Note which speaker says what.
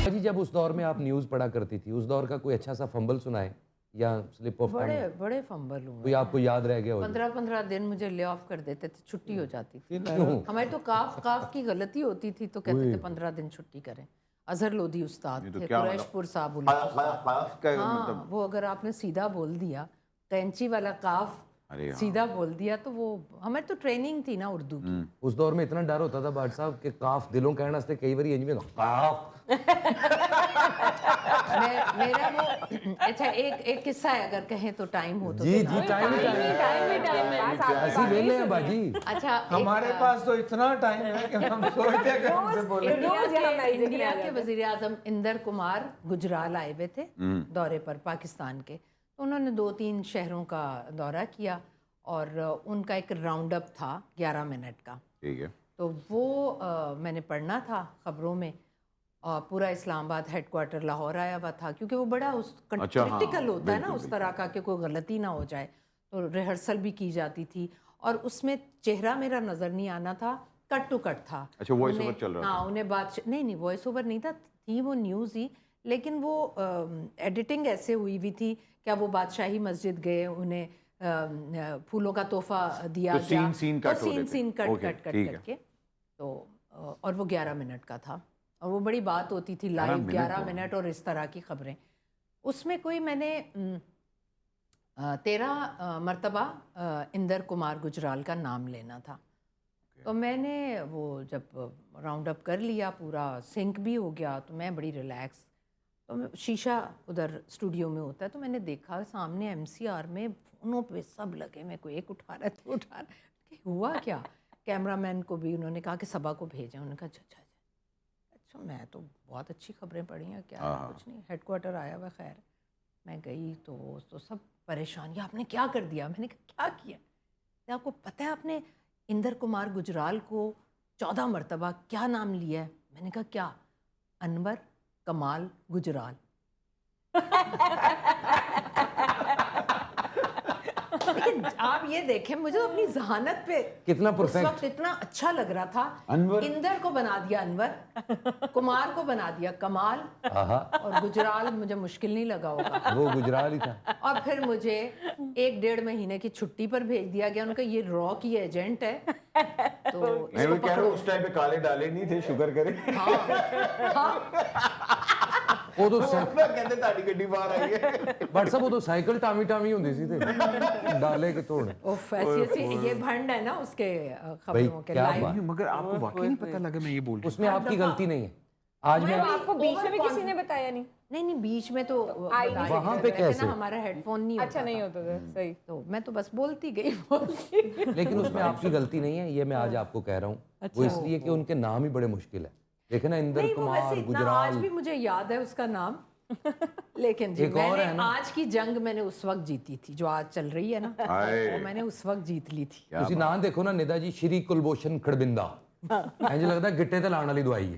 Speaker 1: جی جب اس دور میں آپ نیوز پڑھا کرتی تھی اس دور کا کوئی اچھا سا فمبل سنائے یا سلپ آف
Speaker 2: بڑے بڑے فمبل ہوئے
Speaker 1: کوئی آپ کو یاد رہ گیا ہو؟
Speaker 2: 15 دن مجھے لے آف کر دیتے تھے, چھٹی ہو جاتی تھی. ہماری تو کاف کی غلطی ہوتی تھی تو کہتے تھے 15 دن چھٹی کریں. اظہر لودھی استاد تھے, قریش پور صاحب استاد. ہاں وہ اگر آپ نے سیدھا بول دیا, کینچی والا کاف سیدھا بول دیا تو وہ ہمیں تو ٹریننگ تھی نا اردو کی.
Speaker 1: اس دور میں اتنا ڈر ہوتا تھا بھٹ صاحب کہ کاف دلوں کہنا سے کئی باری انج میں کاف.
Speaker 2: میرا وہ اچھا ایک قصہ ہے اگر کہیں تو ٹائم ہو تو.
Speaker 1: جی جی ٹائم ایسی ویلے ہیں باجی.
Speaker 2: اچھا
Speaker 3: ہمارے پاس تو اتنا ٹائم ہے کہ ہم سوچتے ہیں کہ ہم سے بولیں.
Speaker 2: انڈیا کے وزیر اعظم اندر کمار گجرال آئے ہوئے تھے دورے پر پاکستان کے. انہوں نے 2-3 شہروں کا دورہ کیا اور ان کا ایک راؤنڈ اپ تھا 11 منٹ کا.
Speaker 4: ٹھیک ہے.
Speaker 2: تو وہ میں نے پڑھنا تھا خبروں میں. پورا اسلام آباد ہیڈ کوارٹر لاہور آیا ہوا تھا کیونکہ وہ بڑا کرٹیکل ہوتا ہے نا اس طرح کا کہ کوئی غلطی نہ ہو جائے. تو ریہرسل بھی کی جاتی تھی اور اس میں چہرہ میرا نظر نہیں آنا تھا, کٹ ٹو کٹ تھا.
Speaker 4: اچھا وائس اوور چل رہا تھا.
Speaker 2: ہاں انہیں بات نہیں وائس اوور نہیں تھا, تھی وہ نیوز ہی, لیکن وہ ایڈیٹنگ ایسے ہوئی ہوئی تھی کہ وہ بادشاہی مسجد گئے, انہیں پھولوں کا تحفہ دیا گیا, سین کٹ کر کے. تو اور وہ 11 منٹ کا تھا اور وہ بڑی بات ہوتی تھی لائیو 11 منٹ اور اس طرح کی خبریں. اس میں کوئی میں نے 13 مرتبہ اندر کمار گجرال کا نام لینا تھا. تو میں نے وہ جب راؤنڈ اپ کر لیا پورا سنک بھی ہو گیا تو میں بڑی ریلیکس. تو شیشہ ادھر اسٹوڈیو میں ہوتا ہے تو میں نے دیکھا سامنے ایم سی آر میں فونوں پہ سب لگے, میں کوئی ایک اٹھا رہا تھا اٹھا رہا, ہوا کیا. کیمرہ مین کو بھی انہوں نے کہا کہ صبا کو بھیجیں. انہوں نے کہا اچھا میں تو بہت اچھی خبریں پڑھی ہیں, کیا کچھ نہیں, ہیڈ کوارٹر آیا ہوا. خیر میں گئی تو سب پریشان, یہ آپ نے کیا کر دیا. میں نے کہا کیا کیا, آپ کو پتہ ہے آپ نے اندر کمار گجرال کو 14 مرتبہ کیا نام لیا ہے. میں نے کہا کیا, انور کمال گجرال. لیکن آپ یہ دیکھیں مجھے تو اپنی ذہانت پہ
Speaker 1: کتنا
Speaker 2: اس وقت اتنا اچھا لگ رہا تھا. اندر کو بنا دیا انور, کمار کو بنا دیا کمال, اور گجرال مجھے مشکل نہیں لگا ہوگا,
Speaker 1: وہ گجرال ہی تھا.
Speaker 2: اور پھر مجھے 1-1.5 مہینے کی چھٹی پر بھیج دیا گیا. انہوں نے کہا یہ را کی ایجنٹ ہے تو
Speaker 4: اس ٹائم پہ کالے ڈالے نہیں تھے, شکر کرے.
Speaker 1: وہ تو
Speaker 4: کہتے تاڑی گڈی باہر آئی ہے.
Speaker 1: بٹ صاحب وہ تو سائیکل ٹامی ہوندی سی تے ڈالے کے توڑ.
Speaker 2: ایسی یہ بھنڈ ہے نا اس کے خبروں کے لائیو.
Speaker 4: مگر آپ کو واقعی نہیں پتہ لگا میں یہ بول رہا ہوں.
Speaker 1: اس میں آپ کی غلطی نہیں ہے. آج میں
Speaker 5: آپ کو بیچ میں بھی کسی نے بتایا نہیں.
Speaker 2: نہیں بیچ میں تو
Speaker 1: وہاں پہ کیسے
Speaker 2: ہمارا ہیڈ فون نہیں
Speaker 5: اچھا نہیں ہوتا تھا. صحیح.
Speaker 2: تو میں تو بس بولتی گئی.
Speaker 1: لیکن اس میں آپ کی غلطی نہیں ہے, یہ میں آج آپ کو کہہ رہا ہوں. وہ اس لیے کہ ان کے نام ہی بڑے مشکل ہیں. دیکھیں نا اندر کمار گجرال,
Speaker 2: آج بھی مجھے یاد ہے اس کا نام. لیکن جی میں نے آج کی جنگ میں نے اس وقت جیتی تھی جو آج چل رہی ہے نا, وہ میں نے اس وقت جیت لی تھی.
Speaker 1: ਤੁਸੀਂ ਨਾਂ ਦੇਖੋ ਨਾ ਨਿਦਾ ਜੀ, ਸ਼੍ਰੀ ਕੁਲਭੂਸ਼ਣ ਖੜਬਿੰਦਾ. ਇੰਜ ਲੱਗਦਾ ਗਿੱਟੇ ਤੇ ਲਾਉਣ ਵਾਲੀ ਦਵਾਈ ਹੈ.